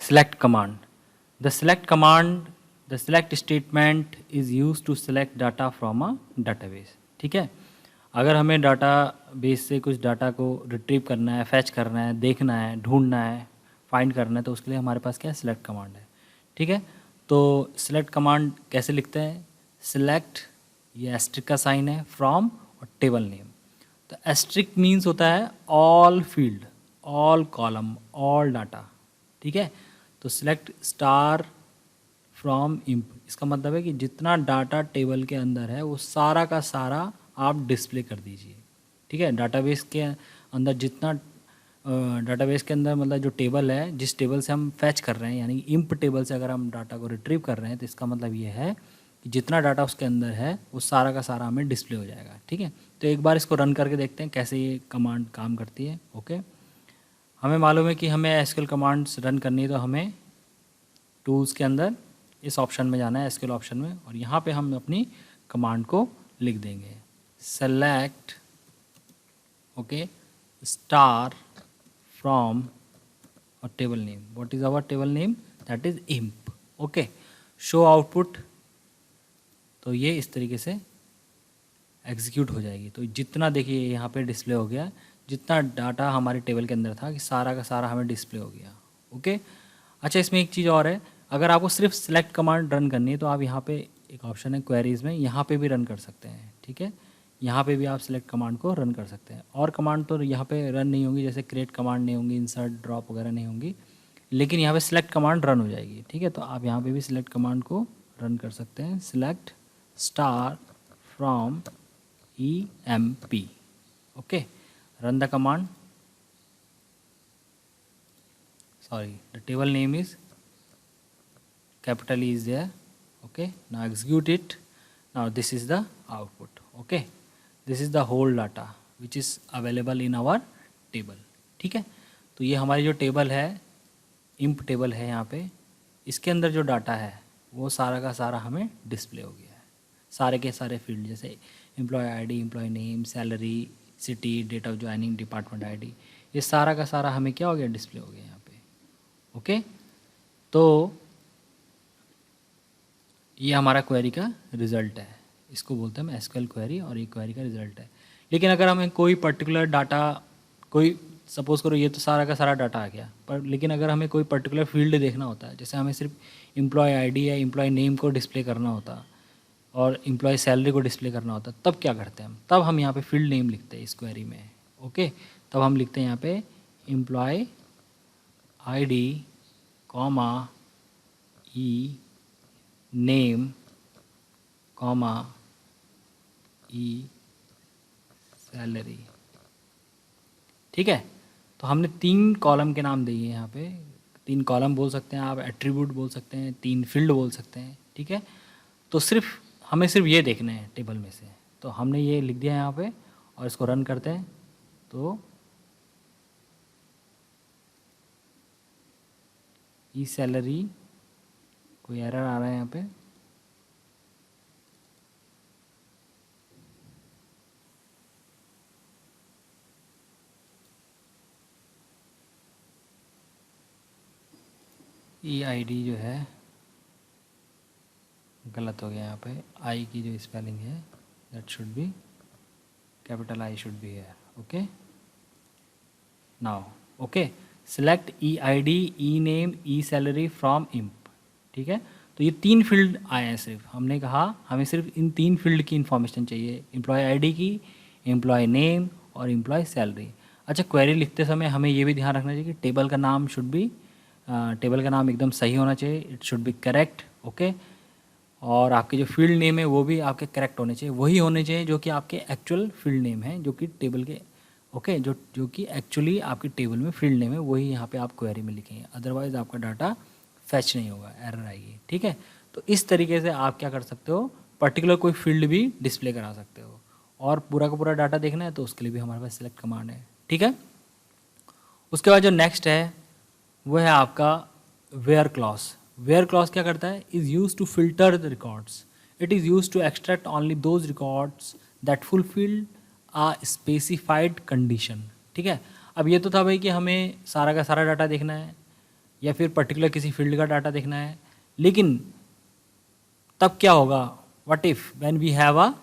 select command. The select statement is used to select data from a database. ठीक है, अगर हमें data base से कुछ डाटा को रिट्रीव करना है, फैच करना है, देखना है, ढूंढना है, फाइंड करना है, तो उसके लिए हमारे पास क्या है, सिलेक्ट कमांड है. ठीक है, तो सिलेक्ट कमांड कैसे लिखते हैं, सिलेक्ट, ये एस्ट्रिक का साइन है, फ्रॉम और टेबल नेम. तो एस्ट्रिक मीन्स होता है all field, all column, all data. ठीक है, तो सिलेक्ट स्टार फ्रॉम इम्प, इसका मतलब है कि जितना डाटा टेबल के अंदर है वो सारा का सारा आप डिस्प्ले कर दीजिए. ठीक है, डाटाबेस के अंदर जितना डाटाबेस के अंदर मतलब जो टेबल है, जिस टेबल से हम फैच कर रहे हैं, यानी इम्प टेबल से अगर हम डाटा को रिट्रीव कर रहे हैं, तो इसका मतलब ये है कि जितना डाटा उसके अंदर है वो सारा का सारा हमें डिस्प्ले हो जाएगा. ठीक है, तो एक बार इसको रन करके देखते हैं कैसे ये कमांड काम करती है. ओके, हमें मालूम है कि हमें एसक्यूएल कमांड्स रन करनी है, तो हमें टूल्स के अंदर इस ऑप्शन में जाना है, एसक्यूएल ऑप्शन में, और यहाँ पे हम अपनी कमांड को लिख देंगे. सेलेक्ट, ओके, स्टार फ्रॉम और table name. What is our table name, that is emp. Okay, show output, तो ये इस तरीके से एग्जीक्यूट हो जाएगी. तो जितना देखिए यहाँ पे डिस्प्ले हो गया, जितना डाटा हमारे टेबल के अंदर था कि सारा का सारा हमें डिस्प्ले हो गया. ओके, अच्छा, इसमें एक चीज़ और है, अगर आपको सिर्फ सिलेक्ट कमांड रन करनी है तो आप यहाँ पे एक ऑप्शन है क्वेरीज में, यहाँ पे भी रन कर सकते हैं. ठीक है, यहाँ पे भी आप सिलेक्ट कमांड को रन कर सकते हैं. और कमांड तो यहाँ पे रन नहीं होंगी, जैसे क्रिएट कमांड नहीं होंगी, इंसर्ट, ड्रॉप वगैरह नहीं होंगी, लेकिन यहाँ पे सिलेक्ट कमांड रन हो जाएगी. ठीक है, तो आप यहाँ पे भी सिलेक्ट कमांड को रन कर सकते हैं. Select star from EMP. Okay, run the command. Sorry, the table name is capital E is there. Okay, now execute it. Now this is the output. Okay, this is the whole data which is available in our table. ठीक है, तो ये हमारी जो table है, imp table है, यहाँ पे इसके अंदर जो डाटा है वो सारा का सारा हमें डिस्प्ले हो गया है. सारे के सारे फील्ड जैसे employee ID, employee name, salary, city, date of joining, department ID, ये सारा का सारा हमें क्या हो गया, डिस्प्ले हो गया यहाँ पे. ओके, तो ये हमारा क्वेरी का रिज़ल्ट है, इसको बोलते हैं हम एसक्यूएल क्वेरी, और ये क्वेरी का रिज़ल्ट है. लेकिन अगर हमें कोई पर्टिकुलर डाटा, कोई सपोज़ करो ये तो सारा का सारा डाटा आ गया, पर लेकिन अगर हमें कोई पर्टिकुलर फील्ड देखना होता है, जैसे हमें सिर्फ एम्प्लॉय आईडी या एम्प्लॉय नेम को डिस्प्ले करना होता और एम्प्लॉय सैलरी को डिस्प्ले करना होता, तब क्या करते हैं हम, तब हम यहाँ पे फील्ड नेम लिखते हैं इस क्वेरी में. ओके, तब हम लिखते हैं यहाँ पे employee ID comma E name comma E salary. ठीक है, तो हमने 3 कॉलम के नाम दिए यहाँ पे. 3 कॉलम बोल सकते हैं आप, एट्रीब्यूट बोल सकते हैं, 3 फील्ड बोल सकते हैं. ठीक है, तो सिर्फ हमें सिर्फ ये देखने हैं टेबल में से, तो हमने ये लिख दिया यहाँ पे, और इसको रन करते हैं. तो ई सैलरी, कोई एरर आ रहा है यहाँ पे, EID जो है गलत हो गया यहाँ पे. आई की जो स्पेलिंग है that should be capital I should be here. Okay, now okay, select EID, E name, E salary from imp. ठीक है, तो ये 3 फील्ड आए हैं. सिर्फ हमने कहा हमें सिर्फ इन 3 फील्ड की इन्फॉर्मेशन चाहिए, एम्प्लॉय आईडी की, एम्प्लॉय नेम और एम्प्लॉय सैलरी. अच्छा, क्वेरी लिखते समय हमें ये भी ध्यान रखना चाहिए कि टेबल का नाम शुड बी, टेबल का नाम एकदम सही होना चाहिए, it should be correct. Okay, और आपके जो फील्ड नेम है वो भी आपके करेक्ट होने चाहिए, वही होने चाहिए जो कि आपके एक्चुअल फील्ड नेम है, जो कि टेबल के ओके जो कि एक्चुअली आपकी टेबल में फील्ड नेम है, वही यहाँ पे आप क्वेरी में लिखेंगे. अदरवाइज आपका डाटा फैच नहीं होगा, एरर आएगी. ठीक है, तो इस तरीके से आप क्या कर सकते हो, पर्टिकुलर कोई फील्ड भी डिस्प्ले करा सकते हो. और पूरा का पूरा डाटा देखना है तो उसके लिए भी हमारे पास सिलेक्ट कमांड है. ठीक है, उसके बाद जो नेक्स्ट है वो है आपका वेयर क्लॉज. वेयर क्लॉज क्या करता है, is use to filter the records. It is use to extract only those records that fulfil a specified condition. ठीक है, अब ये तो था भाई कि हमें सारा का सारा डाटा देखना है, या फिर पर्टिकुलर किसी फील्ड का डाटा देखना है। लेकिन तब क्या होगा, what if when we have a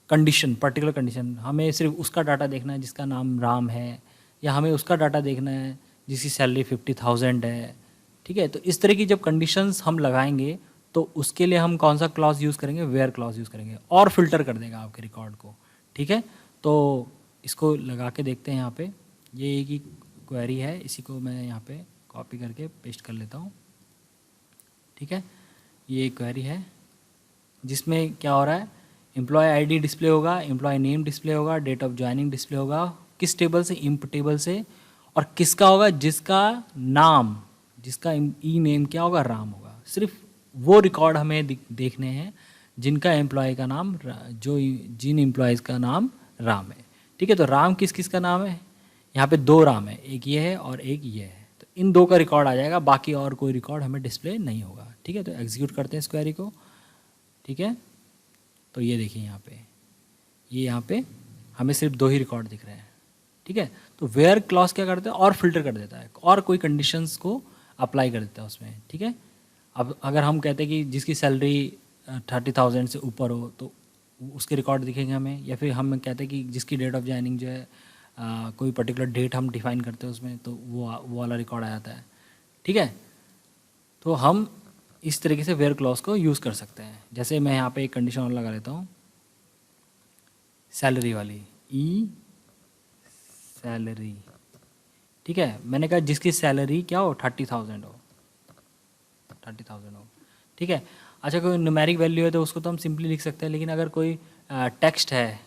condition, particular condition, हमें सिर्फ उसका डाटा देखना है जिसका नाम राम है, या हमें उसका डाटा देखना है जिसकी सैलरी 50,000 है। ठीक है, तो इस तरह की जब कंडीशंस हम लगाएंगे तो उसके लिए हम कौन सा क्लॉज यूज़ करेंगे, वेयर क्लॉज यूज़ करेंगे, और फिल्टर कर देगा आपके रिकॉर्ड को। ठीक है, तो इसको लगा के देखते हैं यहाँ पे। ये एक ही क्वेरी है, इसी को मैं यहाँ पे कॉपी करके पेस्ट कर लेता हूँ। ठीक है, ये एक क्वेरी है जिसमें क्या हो रहा है, एम्प्लॉय आईडी डिस्प्ले होगा, एम्प्लॉय नेम डिस्प्ले होगा, डेट ऑफ ज्वाइनिंग डिस्प्ले होगा, किस टेबल से, इंप टेबल से, और किसका होगा, जिसका नाम, जिसका ई नेम क्या होगा, राम होगा। सिर्फ वो रिकॉर्ड हमें देखने हैं जिनका एम्प्लॉय का नाम, जो जिन एम्प्लॉयज़ का नाम राम है। ठीक है, तो राम किस किस का नाम है, यहाँ पे 2 राम है, एक ये है और एक ये है, तो इन 2 का रिकॉर्ड आ जाएगा, बाकी और कोई रिकॉर्ड हमें डिस्प्ले नहीं होगा। ठीक है, तो एग्जीक्यूट करते हैं इस क्वेरी को। ठीक है, तो ये देखिए यहाँ पे, ये यहाँ पे हमें सिर्फ 2 ही रिकॉर्ड दिख रहे हैं। ठीक है, तो वेयर क्लॉज क्या करता है, और फिल्टर कर देता है, और कोई कंडीशंस को अप्लाई कर देता है उसमें। ठीक है, अब अगर हम कहते हैं कि जिसकी सैलरी 30,000 से ऊपर हो तो उसके रिकॉर्ड दिखेंगे हमें, या फिर हम कहते हैं कि जिसकी डेट ऑफ ज्वाइनिंग जो है कोई पर्टिकुलर डेट हम डिफाइन करते हैं उसमें, तो वो वाला रिकॉर्ड आ जाता है। ठीक है, तो हम इस तरीके से वेयर क्लॉज को यूज़ कर सकते हैं। जैसे मैं यहाँ पे एक कंडीशन और लगा लेता हूँ, सैलरी वाली, ई सैलरी। ठीक है, मैंने कहा जिसकी सैलरी क्या हो, 30,000 हो, 30,000 हो। ठीक है, अच्छा कोई न्यूमेरिक वैल्यू है तो उसको तो हम सिंपली लिख सकते हैं, लेकिन अगर कोई टेक्स्ट है,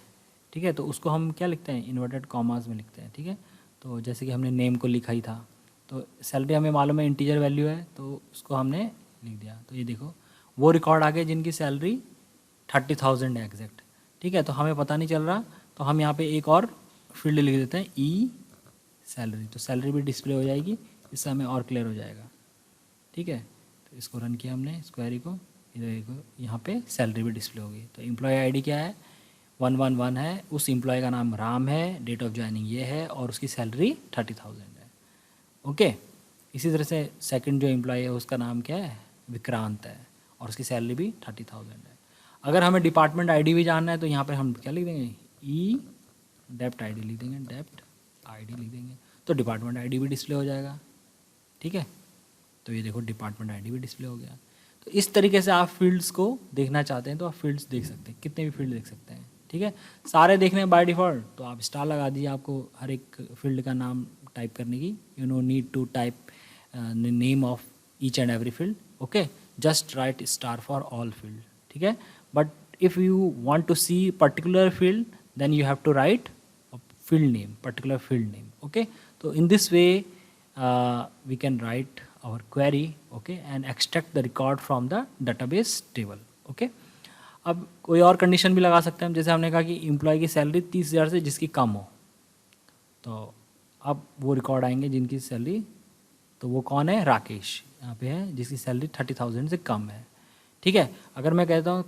ठीक है, तो उसको हम क्या लिखते हैं, इन्वर्टेड कॉमास में लिखते हैं। ठीक है, तो जैसे कि हमने नेम को लिखा ही था, तो सैलरी हमें मालूम है इंटीजर वैल्यू है, तो उसको हमने लिख दिया। तो ये देखो वो रिकॉर्ड आ गए जिनकी सैलरी 30,000 है एग्जैक्ट। ठीक है, तो हमें पता नहीं चल रहा, तो हम यहाँ पे एक और फील्ड लिख देते हैं, ई सैलरी, तो सैलरी भी डिस्प्ले हो जाएगी, इससे हमें और क्लियर हो जाएगा। ठीक है, तो इसको रन किया हमने इस क्वेरी को, इधर देखो यहाँ पे सैलरी भी डिस्प्ले होगी। तो एम्प्लॉय आईडी क्या है, 111 है, उस एम्प्लॉय का नाम राम है, डेट ऑफ ज्वाइनिंग ये है, और उसकी सैलरी 30,000 है। ओके, इसी तरह से सेकंड जो एम्प्लॉय है उसका नाम क्या है, विक्रांत है, और उसकी सैलरी भी 30,000 है। अगर हमें डिपार्टमेंट आईडी भी जानना है तो यहाँ पर हम क्या लिख देंगे, ई डेप्ट आईडी लिख देंगे, डेप्ट आईडी लिख देंगे, तो डिपार्टमेंट आईडी भी डिस्प्ले हो जाएगा। ठीक है, तो ये देखो डिपार्टमेंट आईडी भी डिस्प्ले हो गया। तो इस तरीके से आप फील्ड्स को देखना चाहते हैं तो आप फील्ड्स देख सकते हैं, कितने भी फील्ड देख सकते हैं। ठीक है, सारे देखने हैं बाय डिफ़ॉल्ट, तो आप स्टार लगा दीजिए, आपको हर एक फील्ड का नाम टाइप करने की, you no need to type name of each and every field. Okay, just write star for all field. ठीक है, but if you want to see particular field then you have to write field name, particular field name. Okay, so in this way we can write our query, okay, and extract the record from the database table. Okay, अब कोई और condition भी लगा सकते हैं, जैसे हमने कहा कि एम्प्लॉय की सैलरी 30,000 से जिसकी कम हो, तो अब वो रिकॉर्ड आएंगे जिनकी सैलरी, तो वो कौन है, राकेश यहाँ पे है, जिसकी सैलरी 30,000 से कम है। ठीक है, अगर मैं कहता हूँ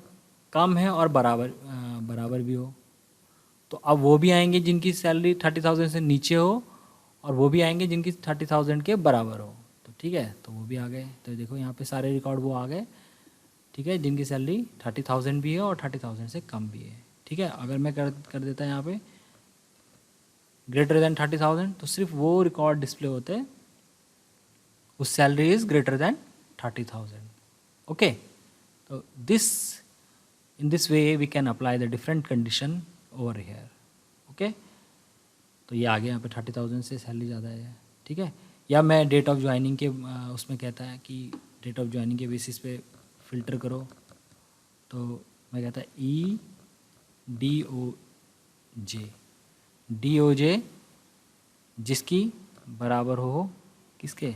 कम है और बराबर भी हो, तो अब वो भी आएंगे जिनकी सैलरी 30,000 से नीचे हो, और वो भी आएंगे जिनकी 30,000 के बराबर हो। तो ठीक है, तो वो भी आ गए। तो देखो यहाँ पे सारे रिकॉर्ड वो आ गए। ठीक है, जिनकी सैलरी 30,000 भी है और 30,000 से कम भी है। ठीक है, अगर मैं कर देता यहाँ पे ग्रेटर देन 30,000, तो सिर्फ वो रिकॉर्ड डिस्प्ले होते हैं उस salary is greater than 30,000। Okay, तो in this way we can apply the different condition over here. Okay, तो ये आगे यहाँ पे 30,000 से सैलरी ज़्यादा है। ठीक है, या मैं डेट ऑफ ज्वाइनिंग के उसमें कहता है कि डेट ऑफ ज्वाइनिंग के बेसिस पे फ़िल्टर करो, तो मैं कहता है ई डी ओ जे जिसकी बराबर हो किसके,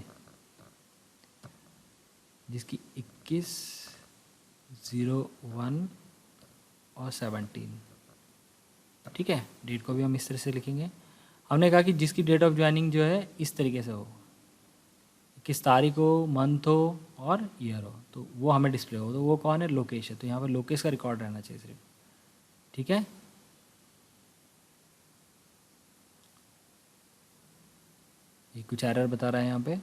जिसकी 21, 01 और 17। ठीक है, डेट को भी हम इस तरह से लिखेंगे। हमने कहा कि जिसकी डेट ऑफ ज्वाइनिंग जो है इस तरीके से हो, किस तारीख हो, मंथ हो और ईयर हो, तो वो हमें डिस्प्ले हो, तो वो कौन है, लोकेश है, तो यहाँ पर लोकेश का रिकॉर्ड रहना चाहिए सिर्फ। ठीक है, एक कुछ एरर बता रहा है यहाँ पे।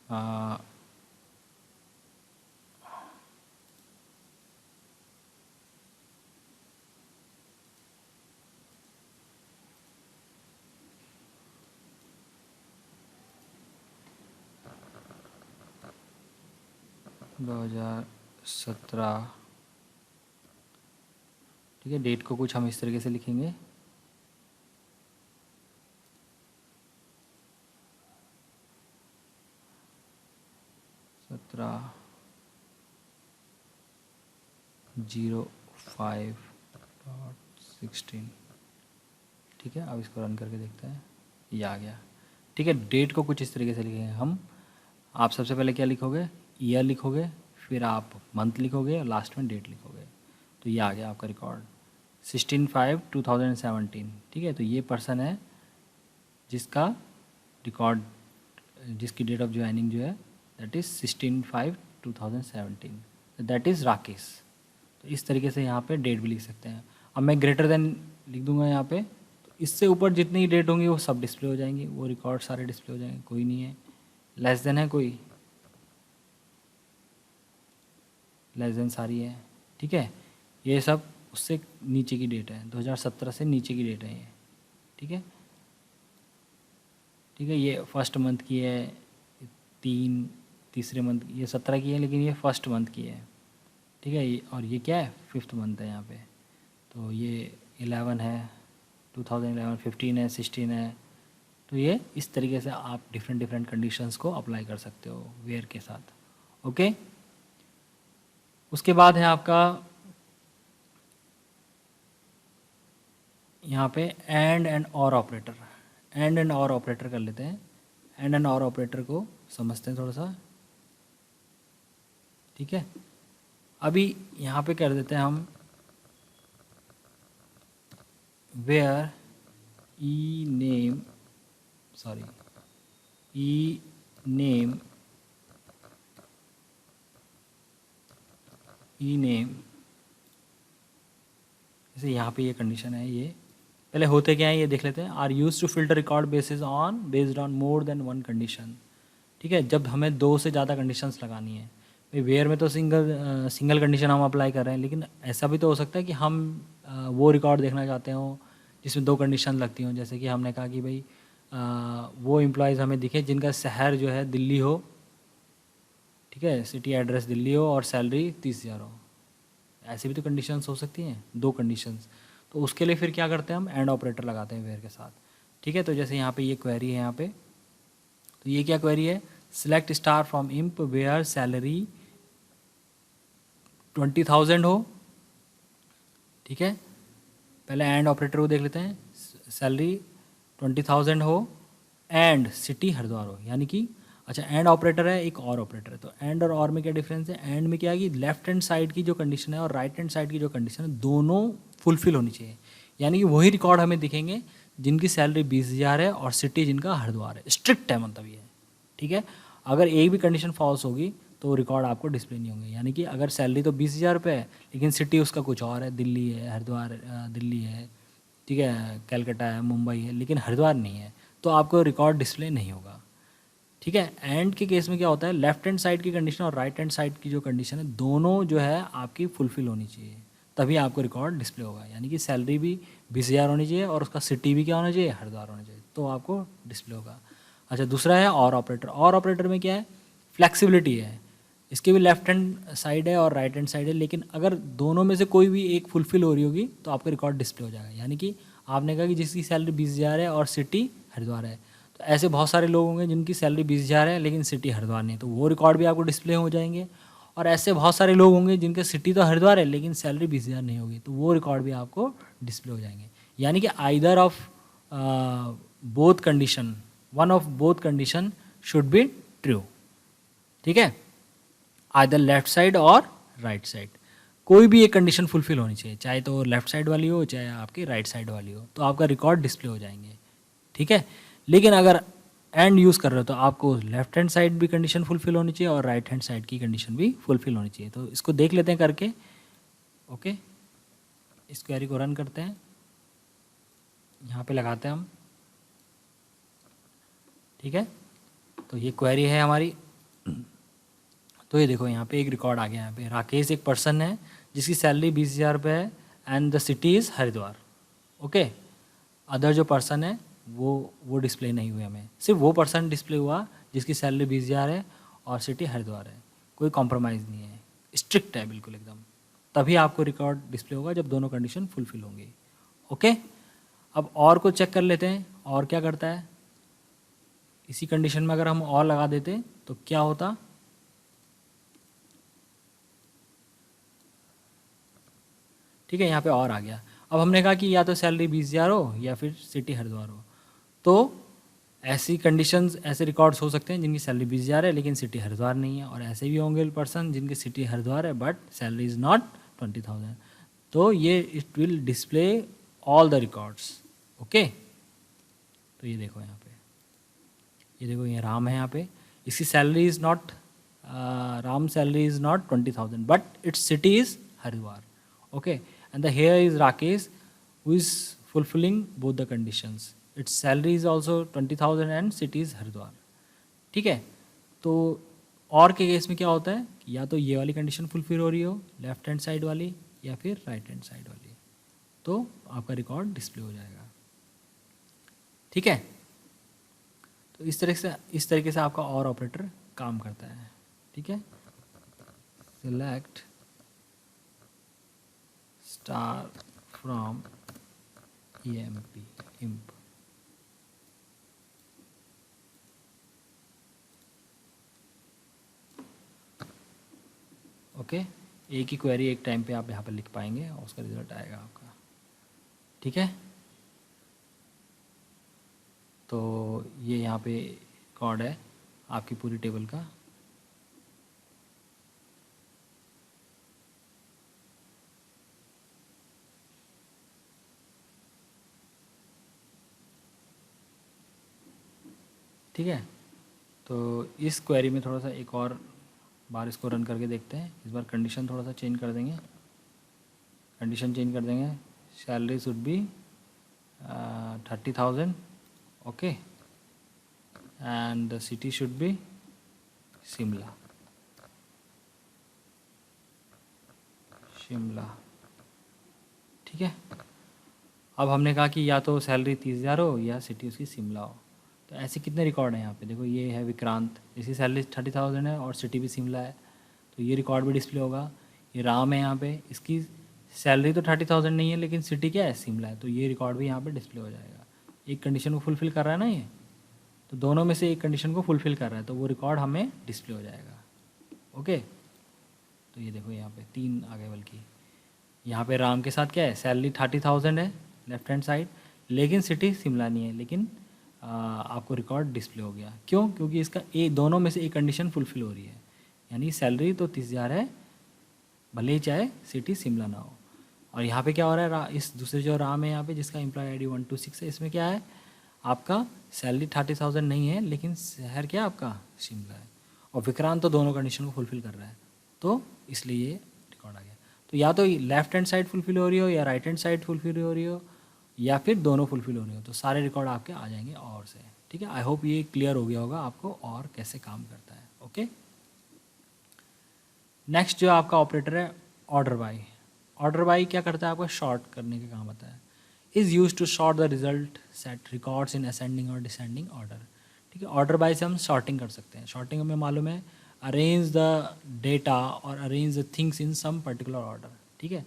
आ, दो हजार 17, ठीक है। डेट को कुछ हम इस तरीके से लिखेंगे, सत्रह 05.16, ठीक है। अब इसको रन करके देखते हैं, ये आ गया, ठीक है। डेट को कुछ इस तरीके से लिखेंगे हम। आप सबसे पहले क्या लिखोगे, ईयर लिखोगे, फिर आप मंथ लिखोगे और लास्ट में डेट लिखोगे। तो ये आ गया आपका रिकॉर्ड 16/5/2017, ठीक है। तो ये पर्सन है जिसका रिकॉर्ड, जिसकी डेट ऑफ ज्वाइनिंग जो है that is 16/5/2017, that is Rakesh. तो इस तरीके से यहाँ पे डेट भी लिख सकते हैं। अब मैं ग्रेटर देन लिख दूंगा यहाँ पे, तो इससे ऊपर जितनी डेट होंगी वो सब डिस्प्ले हो जाएंगी, वो रिकॉर्ड सारे डिस्प्ले हो जाएंगे, कोई नहीं है। लेस देन है कोई, लेस देन सारी है, ठीक है। ये सब उससे नीचे की डेट है, 2017 से नीचे की डेट है ये, ठीक है। ठीक है, ये फर्स्ट मंथ की है, तीसरे मंथ, ये 17 की है लेकिन ये फर्स्ट मंथ की है, ठीक है। और ये क्या है, फिफ्थ मंथ है यहाँ पे। तो ये 11 है, 2011, 15 है, 16 है। तो ये इस तरीके से आप डिफरेंट डिफरेंट कंडीशंस को अप्लाई कर सकते हो वेयर के साथ, ओके। उसके बाद है आपका यहाँ पे एंड और ऑपरेटर। एंड और ऑपरेटर कर लेते हैं। एंड और ऑपरेटर को समझते हैं थोड़ा सा, ठीक है। अभी यहाँ पे कर देते हैं हम वेयर ई नेम जैसे यहाँ पे ये कंडीशन है, ये पहले होते क्या है ये देख लेते हैं। Or use to filter record based on more than one condition, ठीक है। जब हमें 2 से ज़्यादा कंडीशंस लगानी है, भाई वेयर में तो सिंगल कंडीशन हम अप्लाई कर रहे हैं, लेकिन ऐसा भी तो हो सकता है कि हम वो रिकॉर्ड देखना चाहते हो जिसमें 2 कंडीशन लगती हों। जैसे कि हमने कहा कि भाई वो एम्प्लॉयज़ हमें दिखे जिनका शहर जो है दिल्ली हो, ठीक है, सिटी एड्रेस दिल्ली हो और सैलरी 30,000 हो। ऐसी भी तो कंडीशंस हो सकती हैं, 2 कंडीशंस। तो उसके लिए फिर क्या करते हैं, हम एंड ऑपरेटर लगाते हैं वेयर के साथ, ठीक है। तो जैसे यहाँ पे ये क्वेरी है यहाँ पे, तो ये क्या क्वेरी है, select star from emp where salary 20,000 हो, ठीक है। पहले एंड ऑपरेटर को देख लेते हैं, सैलरी 20,000 हो एंड सिटी हरिद्वार हो, यानी कि अच्छा एंड ऑपरेटर है, एक और ऑपरेटर है। तो एंड और में क्या डिफरेंस है, एंड में क्या है कि लेफ्ट हैंड साइड की जो कंडीशन है और राइट हैंड साइड की जो कंडीशन है दोनों फुलफिल होनी चाहिए, यानी कि वही रिकॉर्ड हमें दिखेंगे जिनकी सैलरी 20,000 है और सिटी जिनका हरिद्वार है। स्ट्रिक्ट है मतलब ये, ठीक है। अगर एक भी कंडीशन फॉल्स होगी तो रिकॉर्ड आपको डिस्प्ले नहीं होंगे, यानी कि अगर सैलरी तो 20,000 रुपये है लेकिन सिटी उसका कुछ और है, दिल्ली है, हरिद्वार दिल्ली है, ठीक है, कलकत्ता है, मुंबई है, लेकिन हरिद्वार नहीं है, तो आपको रिकॉर्ड डिस्प्ले नहीं होगा, ठीक है। एंड के केस में क्या होता है, लेफ्ट हैंड साइड की कंडीशन और राइट हैंड साइड की जो कंडीशन है दोनों जो है आपकी फुलफिल होनी चाहिए, तभी आपको रिकॉर्ड डिस्प्ले होगा। यानी कि सैलरी भी 20,000 होनी चाहिए और उसका सिटी भी क्या होना चाहिए, हरिद्वार होना चाहिए, तो आपको डिस्प्ले होगा। अच्छा, दूसरा है और ऑपरेटर। और ऑपरेटर में क्या है, फ्लेक्सिबिलिटी है, इसके भी लेफ्ट हैंड साइड है और राइट हैंड साइड है, लेकिन अगर दोनों में से कोई भी एक फुलफिल हो रही होगी तो आपका रिकॉर्ड डिस्प्ले हो जाएगा। यानी कि आपने कहा कि जिसकी सैलरी 20,000 है और सिटी हरिद्वार है, तो ऐसे बहुत सारे लोग होंगे जिनकी सैलरी 20,000 है लेकिन सिटी हरिद्वार नहीं, तो वो रिकॉर्ड भी आपको डिस्प्ले हो जाएंगे। और ऐसे बहुत सारे लोग होंगे जिनके सिटी तो हरिद्वार है लेकिन सैलरी 20,000 नहीं होगी, तो वो रिकॉर्ड भी आपको डिस्प्ले हो जाएंगे। यानी कि either of both condition, one of both condition should be true, ठीक है। आइदर लेफ्ट साइड और राइट साइड, कोई भी एक कंडीशन फुलफिल होनी चाहिए, चाहे तो लेफ्ट साइड वाली हो चाहे आपकी राइट साइड वाली हो, तो आपका रिकॉर्ड डिस्प्ले हो जाएंगे, ठीक है। लेकिन अगर एंड यूज़ कर रहे हो तो आपको लेफ्ट हैंड साइड भी कंडीशन फुलफिल होनी चाहिए और राइट हैंड साइड की कंडीशन भी फुलफिल होनी चाहिए। तो इसको देख लेते हैं करके, ओके। इस क्वेरी को रन करते हैं। यहाँ पे लगाते हैं हम, ठीक है। तो ये क्वेरी है हमारी। तो ये देखो यहाँ पे एक रिकॉर्ड आ गया। यहाँ पे राकेश एक पर्सन है जिसकी सैलरी 20,000 रुपये है and the city is Haridwar. Okay, other जो पर्सन है वो डिस्प्ले नहीं हुए हमें, सिर्फ वो पर्सन डिस्प्ले हुआ जिसकी सैलरी 20,000 है और सिटी हरिद्वार है। कोई कॉम्प्रोमाइज़ नहीं है, स्ट्रिक्ट है बिल्कुल एकदम। तभी आपको रिकॉर्ड डिस्प्ले होगा जब दोनों कंडीशन फुलफिल होंगी। ओके, अब और को चेक कर लेते हैं। और क्या करता है, इसी कंडीशन में अगर हम और लगा देते तो क्या होता, ठीक है। यहाँ पे और आ गया। अब हमने कहा कि या तो सैलरी 20,000 हो या फिर सिटी हरिद्वार हो। तो ऐसी कंडीशंस, ऐसे रिकॉर्ड्स हो सकते हैं जिनकी सैलरी 20,000 है लेकिन सिटी हरिद्वार नहीं है, और ऐसे भी होंगे पर्सन जिनकी सिटी हरिद्वार है बट सैलरी इज़ नॉट 20,000। तो ये it will display all the records. Okay, तो ये देखो यहाँ पे, ये देखो ये राम है यहाँ पे, इसकी salary is not, Ram salary is not 20,000 but it's city is Haridwar. Okay, and the here is Rakesh who is fulfilling both the conditions. Its salary is also 20,000 and city is Haridwar. ठीक है, तो और के केस में क्या होता है कि या तो ये वाली कंडीशन फुलफिल हो रही हो लेफ्ट हैंड साइड वाली या फिर राइट हैंड साइड वाली, तो आपका रिकॉर्ड डिस्प्ले हो जाएगा। ठीक है, तो इस तरीके से आपका और ऑपरेटर काम करता है। ठीक है, select star from imp। Okay, एक ही क्वेरी एक टाइम पे आप यहाँ पर लिख पाएंगे और उसका रिजल्ट आएगा आपका। ठीक है, तो ये यहाँ पे रिकॉर्ड है आपकी पूरी टेबल का। ठीक है, तो इस क्वेरी में थोड़ा सा एक और बार इसको रन करके देखते हैं। इस बार कंडीशन थोड़ा सा चेंज कर देंगे, salary should be 30,000। Okay, and the city should be Shimla. ठीक है, अब हमने कहा कि या तो सैलरी 30,000 हो या सिटी उसकी शिमला हो। तो ऐसे कितने रिकॉर्ड हैं यहाँ पे, देखो ये है विक्रांत, इसकी सैलरी 30,000 है और सिटी भी शिमला है, तो ये रिकॉर्ड भी डिस्प्ले होगा। ये राम है यहाँ पे, इसकी सैलरी तो 30,000 नहीं है लेकिन सिटी क्या है, शिमला है, तो ये रिकॉर्ड भी यहाँ पे डिस्प्ले हो जाएगा। एक कंडीशन को फुलफिल कर रहा है ना ये, तो दोनों में से एक कंडीशन को फुलफिल कर रहा है तो वो रिकॉर्ड हमें डिस्प्ले हो जाएगा। ओके, तो ये देखो यहाँ पे 3 आ गए, बल्कि यहाँ पे राम के साथ क्या है, सैलरी 30,000 है लेफ्ट हैंड साइड, लेकिन सिटी शिमला नहीं है, लेकिन आपको रिकॉर्ड डिस्प्ले हो गया। क्यों, क्योंकि इसका दोनों में से एक कंडीशन फुलफिल हो रही है, यानी सैलरी तो 30,000 है भले ही चाहे सिटी शिमला ना हो। और यहाँ पे क्या हो रहा है, इस दूसरे जो राम है यहाँ पे जिसका एम्प्लॉय ID 126 है, इसमें क्या है आपका सैलरी 30,000 नहीं है लेकिन शहर क्या आपका शिमला है, और विक्रांत तो दोनों कंडीशन को फुलफिल कर रहा है, तो इसलिए ये रिकॉर्ड आ गया। तो या तो लेफ्ट हैंड साइड फुलफिल हो रही हो या राइट हैंड साइड फुलफिल हो रही हो या फिर दोनों फुलफिल हो रही हो, तो सारे रिकॉर्ड आपके आ जाएंगे और से। ठीक है, आई होप ये क्लियर हो गया होगा आपको और कैसे काम करता है। ओके, नेक्स्ट जो आपका ऑपरेटर है ऑर्डर बाय। ऑर्डर बाय क्या करता है, आपको शॉर्ट करने का काम आता है। Is use to sort the result set records in ascending और डिसेंडिंग ऑर्डर। ठीक है, ऑर्डर बाय से हम शॉर्टिंग कर सकते हैं। शॉर्टिंग हमें मालूम है, अरेंज द डेटा और arrange the things in some particular order. ठीक है,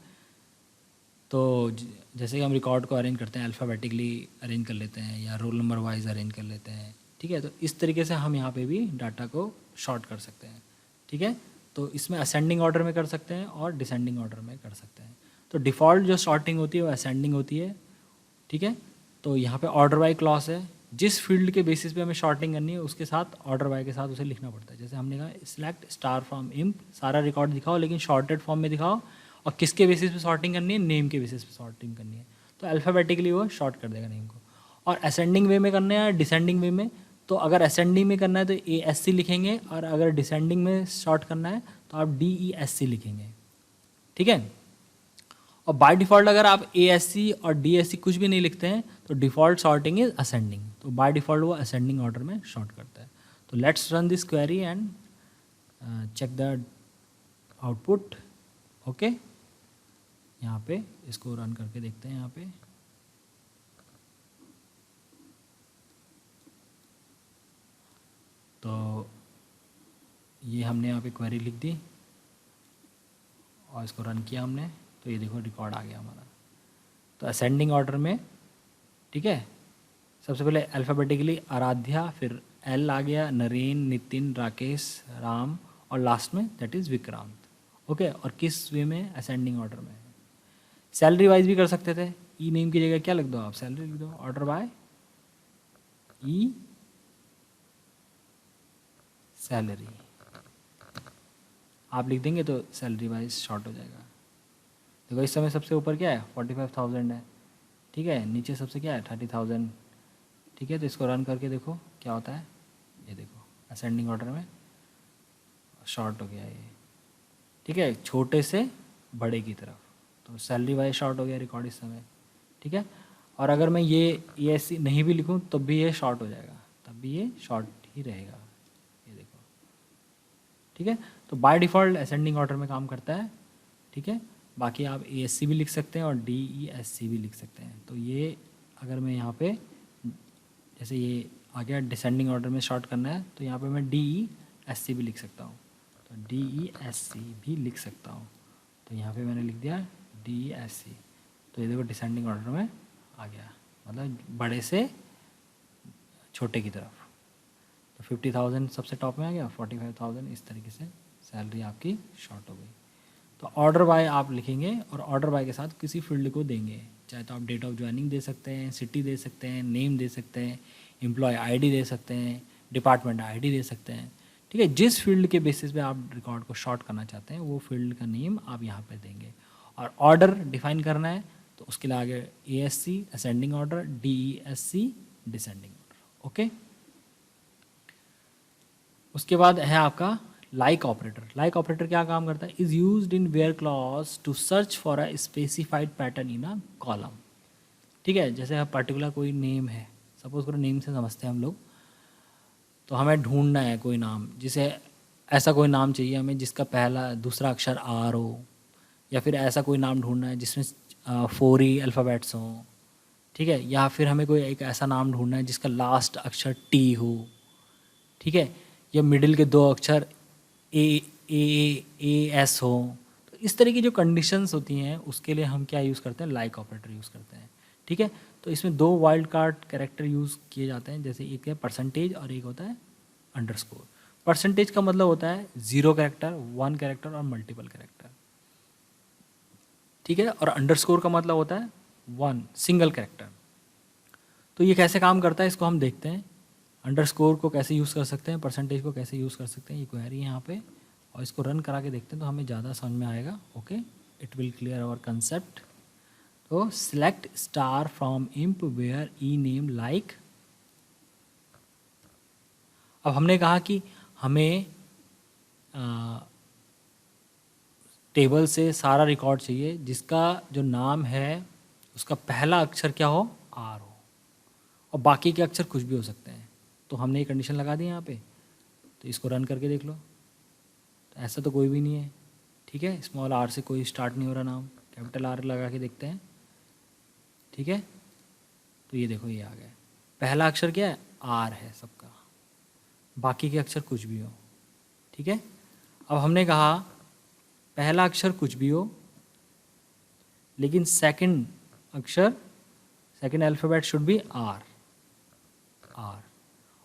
तो जैसे कि हम रिकॉर्ड को अरेंज करते हैं, अल्फ़ाबेटिकली अरेंज कर लेते हैं या रोल नंबर वाइज अरेंज कर लेते हैं। ठीक है, तो इस तरीके से हम यहाँ पे भी डाटा को शॉर्ट कर सकते हैं। ठीक है, तो इसमें असेंडिंग ऑर्डर में कर सकते हैं और डिसेंडिंग ऑर्डर में कर सकते हैं। तो डिफ़ॉल्ट जो शॉर्टिंग होती है वो असेंडिंग होती है। ठीक है, तो यहाँ पे ऑर्डर बाय क्लॉज है, जिस फील्ड के बेसिस पे हमें शॉर्टिंग करनी है उसके साथ ऑर्डर बाय के साथ उसे लिखना पड़ता है। जैसे हमने कहा सिलेक्ट स्टार फ्रॉम इम्प, सारा रिकॉर्ड दिखाओ लेकिन शॉर्टेड फॉर्म में दिखाओ, और किसके बेसिस पे शॉर्टिंग करनी है, नेम के बेसिस पे शॉर्टिंग करनी है, तो अल्फ़ाबेटिकली वो शॉर्ट कर देगा नेम को। और असेंडिंग वे में करना है डिसेंडिंग वे में, तो अगर असेंडिंग में करना है तो ASC लिखेंगे, और अगर डिसेंडिंग में शॉर्ट करना है तो आप DESC लिखेंगे। ठीक है, और बाय डिफ़ॉल्ट अगर आप ASC और DSC कुछ भी नहीं लिखते हैं तो डिफ़ॉल्ट सॉर्टिंग इज असेंडिंग, तो बाय डिफ़ॉल्ट वो असेंडिंग ऑर्डर में सॉर्ट करता है। तो let's run this query and check the output. Okay, यहाँ पे इसको रन करके देखते हैं। यहाँ पे तो ये हमने यहाँ पे क्वेरी लिख दी और इसको रन किया हमने, तो ये देखो रिकॉर्ड आ गया हमारा। तो असेंडिंग ऑर्डर में, ठीक है, सबसे पहले अल्फ़ाबेटिकली आराध्या, फिर L आ गया, नरेन, नितिन, राकेश, राम, और लास्ट में दैट इज़ विक्रांत। ओके, और किस वे में? असेंडिंग ऑर्डर में। सैलरी वाइज भी कर सकते थे, ई नेम की जगह क्या लिख दो आप? सैलरी लिख दो, ऑर्डर बाय ई सैलरी आप लिख देंगे तो सैलरी वाइज शॉर्ट हो जाएगा। देखो इस समय सबसे ऊपर क्या है? 45,000 है, ठीक है, नीचे सबसे क्या है? 30,000, ठीक है। तो इसको रन करके देखो क्या होता है। ये देखो असेंडिंग ऑर्डर में शॉर्ट हो गया ये, ठीक है, छोटे से बड़े की तरफ। तो सैलरी वाइज शॉर्ट हो गया रिकॉर्ड इस समय, ठीक है। और अगर मैं ये ESC नहीं भी लिखूं तब भी ये शॉर्ट हो जाएगा, तब भी ये शॉर्ट ही रहेगा, ये देखो, ठीक है। तो बाय डिफ़ॉल्ट असेंडिंग ऑर्डर में काम करता है, ठीक है। बाकी आप ASC भी लिख सकते हैं और DESC भी लिख सकते हैं। तो ये अगर मैं यहाँ पे जैसे ये आ गया डिसेंडिंग ऑर्डर में शॉर्ट करना है तो यहाँ पे मैं DESC भी लिख सकता हूँ, तो DESC भी लिख सकता हूँ। तो यहाँ पे मैंने लिख दिया DESC, तो ये देखो डिसेंडिंग ऑर्डर में आ गया, मतलब बड़े से छोटे की तरफ। तो 50,000 सबसे टॉप में आ गया, 45,000, इस तरीके से सैलरी आपकी शॉर्ट हो गई। तो ऑर्डर बाय आप लिखेंगे और ऑर्डर बाय के साथ किसी फील्ड को देंगे, चाहे तो आप डेट ऑफ ज्वाइनिंग दे सकते हैं, सिटी दे सकते हैं, नेम दे सकते हैं, एम्प्लॉय आईडी दे सकते हैं, डिपार्टमेंट आईडी दे सकते हैं, ठीक है। जिस फील्ड के बेसिस पे आप रिकॉर्ड को शॉर्ट करना चाहते हैं वो फील्ड का नेम आप यहाँ पे देंगे। और ऑर्डर डिफाइन करना है तो उसके लिए आगे ASC ascending order, DESC descending order. Okay, उसके बाद है आपका लाइक ऑपरेटर। लाइक ऑपरेटर क्या काम करता है? Is used in where clause to search for a specified pattern in a column, ठीक है। जैसे पर्टिकुलर कोई नेम है, सपोज करो नेम से समझते हैं हम लोग, तो हमें ढूंढना है कोई नाम, जिसे ऐसा कोई नाम चाहिए हमें जिसका पहला दूसरा अक्षर R हो, या फिर ऐसा कोई नाम ढूंढना है जिसमें 4 ही अल्फ़ाबेट्स हों, ठीक है। या फिर हमें कोई एक ऐसा नाम ढूंढना है जिसका लास्ट अक्षर T हो, ठीक है, या मिडिल के 2 अक्षर AS हो। तो इस तरह की जो कंडीशंस होती हैं उसके लिए हम क्या यूज़ करते हैं? लाइक ऑपरेटर यूज़ करते हैं, ठीक है। तो इसमें 2 वाइल्ड कार्ड कैरेक्टर यूज़ किए जाते हैं, जैसे एक है परसेंटेज और एक होता है अंडरस्कोर। परसेंटेज का मतलब होता है 0 कैरेक्टर, 1 कैरेक्टर और मल्टीपल कैरेक्टर, ठीक है। और अंडरस्कोर का मतलब होता है 1 सिंगल कैरेक्टर। तो ये कैसे काम करता है इसको हम देखते हैं। अंडरस्कोर को कैसे यूज़ कर सकते हैं, परसेंटेज को कैसे यूज़ कर सकते हैं, ये क्वेरी है यहाँ पे, और इसको रन करा के देखते हैं तो हमें ज़्यादा समझ में आएगा। Okay, it will clear our concept. तो select star from emp where e name like. अब हमने कहा कि हमें टेबल से सारा रिकॉर्ड चाहिए जिसका जो नाम है उसका पहला अक्षर क्या हो? R हो, और बाकी के अक्षर कुछ भी हो सकते हैं। तो हमने ये कंडीशन लगा दी यहाँ पे, तो इसको रन करके देख लो। तो ऐसा तो कोई भी नहीं है, ठीक है, स्मॉल r से कोई स्टार्ट नहीं हो रहा नाम, कैपिटल R लगा के देखते हैं, ठीक है। तो ये देखो ये आ गया, पहला अक्षर क्या है? R है सबका, बाकी के अक्षर कुछ भी हो, ठीक है। अब हमने कहा पहला अक्षर कुछ भी हो लेकिन सेकंड अक्षर, second alphabet should be R,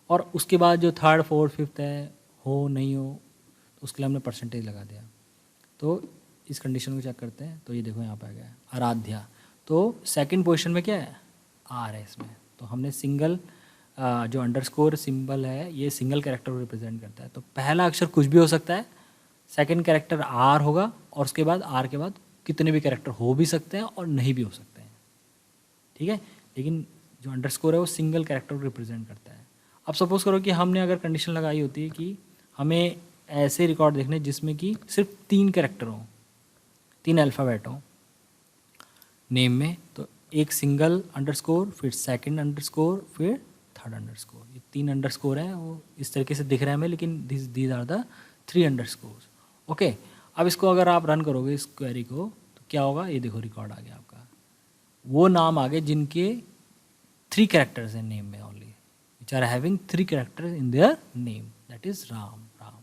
और उसके बाद जो थर्ड फोर्थ फिफ्थ है हो नहीं हो तो उसके लिए हमने परसेंटेज लगा दिया। तो इस कंडीशन को चेक करते हैं, तो ये देखो यहाँ पे आ गया है आराध्या, तो सेकंड पोजीशन में क्या है? R है इसमें। तो हमने सिंगल जो अंडरस्कोर सिंबल है ये सिंगल कैरेक्टर को रिप्रेजेंट करता है। तो पहला अक्षर कुछ भी हो सकता है, सेकंड कैरेक्टर R होगा, और उसके बाद R के बाद कितने भी कैरेक्टर हो भी सकते हैं और नहीं भी हो सकते हैं, ठीक है। लेकिन जो अंडरस्कोर है वो सिंगल कैरेक्टर को रिप्रेजेंट करता है। अब सपोज करो कि हमने अगर कंडीशन लगाई होती है कि हमें ऐसे रिकॉर्ड देखने जिसमें कि सिर्फ 3 कैरेक्टर हों, 3 अल्फ़ाबेट हों, नेम में, तो एक सिंगल अंडरस्कोर, फिर सेकंड अंडरस्कोर, फिर थर्ड अंडरस्कोर, ये 3 अंडरस्कोर है, वो इस तरीके से दिख रहा है हमें, लेकिन these are the 3 underscores. Okay, अब इसको अगर आप रन करोगे इस क्वेरी को, तो क्या होगा, ये देखो रिकॉर्ड आ गया आपका, वो नाम आ गए जिनके 3 कैरेक्टर्स हैं नेम में only, which are having 3 characters in their name, that is Ram. Ram.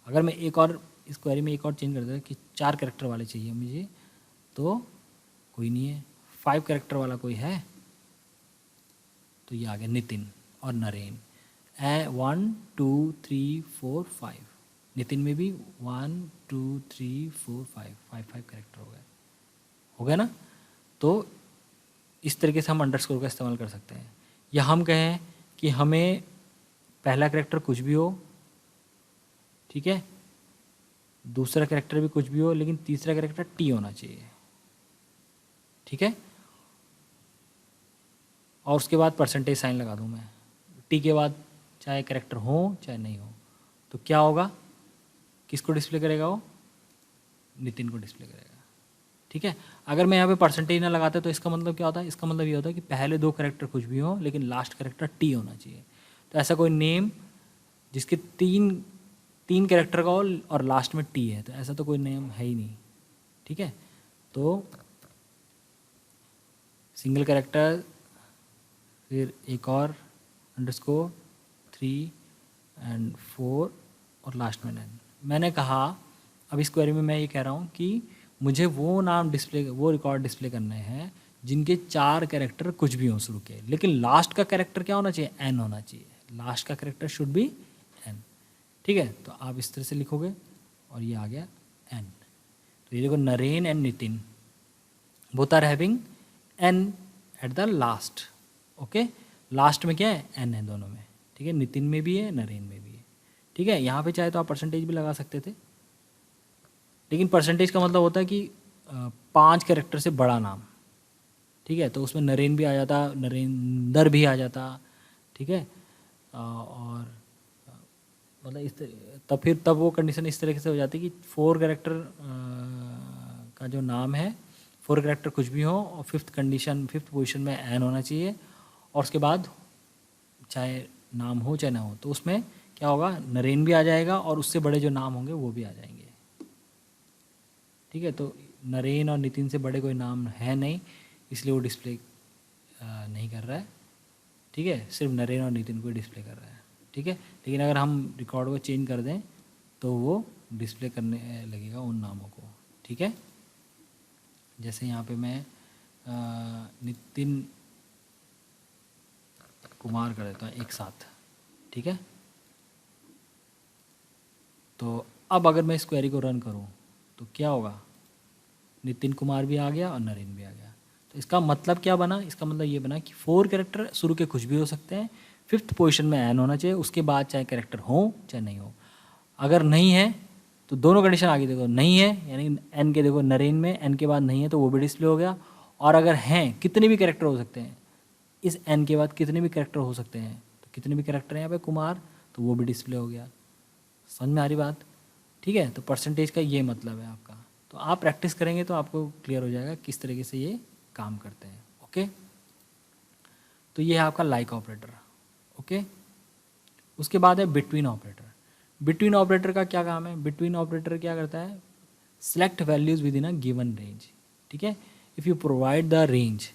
अगर मैं एक और इस क्वेरी में एक और चेंज कर देता कि 4 कैरेक्टर वाले चाहिए मुझे, तो कोई नहीं है। 5 कैरेक्टर वाला कोई है, तो ये आ गया नितिन और नरेन। 1 2 3 4 5, नितिन में भी 1 2 3 4 5, 5 कैरेक्टर हो गया ना। तो इस तरीके से हम अंडरस्कोर का इस्तेमाल कर सकते हैं। या हम कहें कि हमें पहला कैरेक्टर कुछ भी हो, ठीक है, दूसरा कैरेक्टर भी कुछ भी हो, लेकिन तीसरा कैरेक्टर टी होना चाहिए, ठीक है, और उसके बाद परसेंटेज साइन लगा दूँ मैं, टी के बाद चाहे कैरेक्टर हो चाहे नहीं हो, तो क्या होगा, किसको डिस्प्ले करेगा वो, नितिन को डिस्प्ले करेगा, ठीक है। अगर मैं यहाँ पे परसेंटेज ना लगाता तो इसका मतलब क्या होता है, इसका मतलब ये होता है कि पहले 2 कैरेक्टर कुछ भी हो, लेकिन लास्ट कैरेक्टर टी होना चाहिए। तो ऐसा कोई नेम जिसके 3 कैरेक्टर का हो और लास्ट में टी है, तो ऐसा तो कोई नेम है ही नहीं, ठीक है। तो सिंगल कैरेक्टर, फिर एक और अंडरस्कोर 3 एंड 4 और लास्ट में 9। मैंने कहा अब इस क्वेरी में मैं ये कह रहा हूँ कि मुझे वो नाम डिस्प्ले, वो रिकॉर्ड डिस्प्ले करने हैं जिनके 4 कैरेक्टर कुछ भी हों शुरू के, लेकिन लास्ट का कैरेक्टर क्या होना चाहिए, एन होना चाहिए, लास्ट का कैरेक्टर शुड बी एन, ठीक है। तो आप इस तरह से लिखोगे और ये आ गया एन। तो ये देखो Naren and Nitin both are having N at the last, okay, last में क्या है, एन है दोनों में, ठीक है, नितिन में भी है, नरेन में भी है, ठीक है। यहाँ पे चाहे तो आप परसेंटेज भी लगा सकते थे, लेकिन परसेंटेज का मतलब होता है कि 5 कैरेक्टर से बड़ा नाम, ठीक है, तो उसमें नरेन भी आ जाता, नरेंद्र भी आ जाता, ठीक है, और मतलब तब वो कंडीशन इस तरीके से हो जाती कि 4 कैरेक्टर का जो नाम है, 4 कैरेक्टर कुछ भी हो, और 5th पोजीशन में एन होना चाहिए, और उसके बाद चाहे नाम हो चाहे ना हो, तो उसमें क्या होगा, नरेन भी आ जाएगा और उससे बड़े जो नाम होंगे वो भी आ जाएंगे, ठीक है। तो नरेन और नितिन से बड़े कोई नाम है नहीं, इसलिए वो डिस्प्ले नहीं कर रहा है, ठीक है, सिर्फ नरेन और नितिन को डिस्प्ले कर रहा है, ठीक है। लेकिन अगर हम रिकॉर्ड को चेंज कर दें तो वो डिस्प्ले करने लगेगा उन नामों को, ठीक है। जैसे यहाँ पे मैं नितिन कुमार कर देता हूँ एक साथ, ठीक है। तो अब अगर मैं इस क्वेरी को रन करूँ तो क्या होगा, नितिन कुमार भी आ गया और नरेन भी आ गया। तो इसका मतलब क्या बना, इसका मतलब ये बना कि 4 कैरेक्टर शुरू के कुछ भी हो सकते हैं, 5th पोजीशन में एन होना चाहिए, उसके बाद चाहे कैरेक्टर हो चाहे नहीं हो। अगर नहीं है तो दोनों कंडीशन आगे देखो, नहीं है यानी एन के देखो नरेन में एन के बाद नहीं है तो वो भी डिस्प्ले हो गया, और अगर हैं कितने भी कैरेक्टर हो सकते हैं, इस एन के बाद कितने भी कैरेक्टर हो सकते हैं, तो कितने भी कैरेक्टर हैं यहाँ पे कुमार, तो वो भी डिस्प्ले हो गया। समझ में आ रही बात, ठीक है। तो परसेंटेज का ये मतलब है आपका, तो आप प्रैक्टिस करेंगे तो आपको क्लियर हो जाएगा किस तरीके से ये काम करते हैं, ओके। तो ये है आपका लाइक ऑपरेटर, ओके। उसके बाद है बिटवीन ऑपरेटर। बिटवीन ऑपरेटर का क्या काम है, बिटवीन ऑपरेटर क्या करता है, select values within a given range, ठीक है। If you provide the range,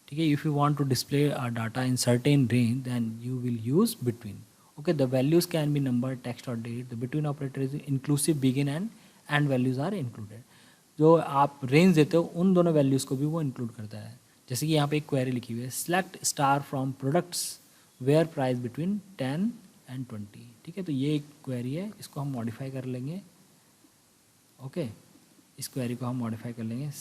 ठीक है, if you want to display a data in certain range then you will use between, okay, the values can be number, text or date. The between operator is inclusive, begin and values are included. जो आप range देते हो उन दोनों values को भी वो include करता है। जैसे कि यहाँ पे एक क्वेरी लिखी हुई है, select star from products where price between 10 and 20, ठीक है। तो ये एक क्वेरी है, इसको हम मॉडिफाई कर लेंगे, ओके। इस क्वेरी को हम मॉडिफाई कर लेंगे,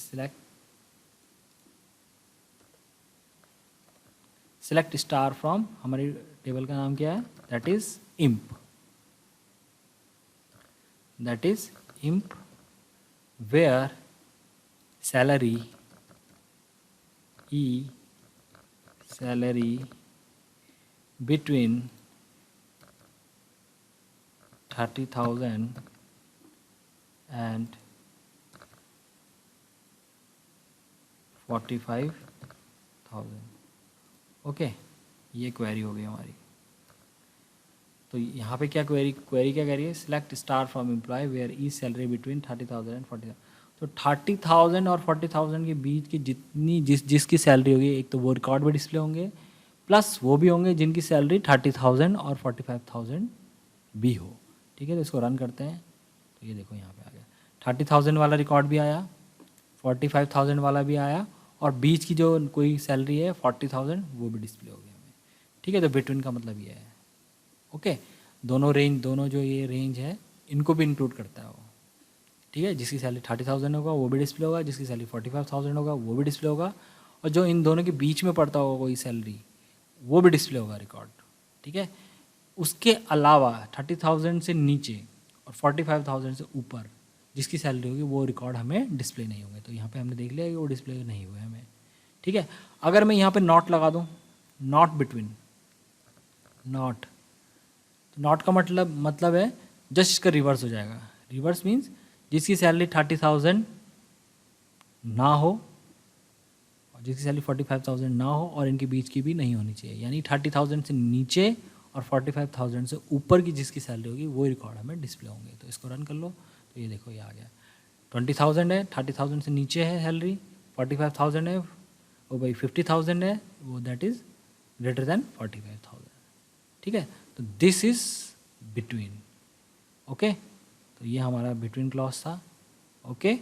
सेलेक्ट स्टार फ्रॉम, हमारी टेबल का नाम क्या है, that is imp, where salary between 30,000 and 45,000। Okay, ये क्वेरी हो गई हमारी। तो यहाँ पे क्या क्वेरी क्या कह रही है, select star from employee where E salary between 30,000 and 40,000। तो 30,000 और 40,000 के बीच की जितनी जिसकी सैलरी होगी, एक तो वो रिकॉर्ड में डिस्प्ले होंगे, प्लस वो भी होंगे जिनकी सैलरी 30,000 और 45,000 भी हो। ठीक है, तो इसको रन करते हैं। तो ये देखो यहाँ पे आ गया, 30,000 वाला रिकॉर्ड भी आया, 45,000 वाला भी आया, और बीच की जो कोई सैलरी है 40,000 वो भी डिस्प्ले हो गया हमें। ठीक है, तो बिटवीन का मतलब ये है। ओके, दोनों जो ये रेंज है इनको भी इंक्लूड करता है वो। ठीक है, जिसकी सैलरी 30,000 होगा वो भी डिस्प्ले होगा, जिसकी सैलरी 45,000 होगा वो भी डिस्प्ले होगा, और जो इन दोनों के बीच में पड़ता होगा कोई सैलरी वो भी डिस्प्ले होगा रिकॉर्ड। ठीक है, उसके अलावा 30,000 से नीचे और 45,000 से ऊपर जिसकी सैलरी होगी वो रिकॉर्ड हमें डिस्प्ले नहीं होंगे। तो यहाँ पे हमने देख लिया कि वो डिस्प्ले नहीं हुए हमें। ठीक है, अगर मैं यहाँ पे नॉट लगा दूँ, नॉट बिटवीन, नॉट, तो नॉट का मतलब है जस्ट इसका रिवर्स हो जाएगा। रिवर्स मीन्स जिसकी सैलरी 30,000 ना हो और जिसकी सैलरी 45,000 ना हो और इनके बीच की भी नहीं होनी चाहिए, यानी 30,000 से नीचे और 45,000 से ऊपर की जिसकी सैलरी होगी वो रिकॉर्ड हमें डिस्प्ले होंगे। तो इसको रन कर लो, तो ये देखो ये आ गया, 20,000 है, 30,000 से नीचे है सैलरी, 45,000 है, वो भाई 50,000 है, वो दैट इज़ ग्रेटर देन 45,000। ठीक है, तो दिस इज बिटवीन। ओके, तो ये हमारा बिटवीन क्लॉज था। ओके।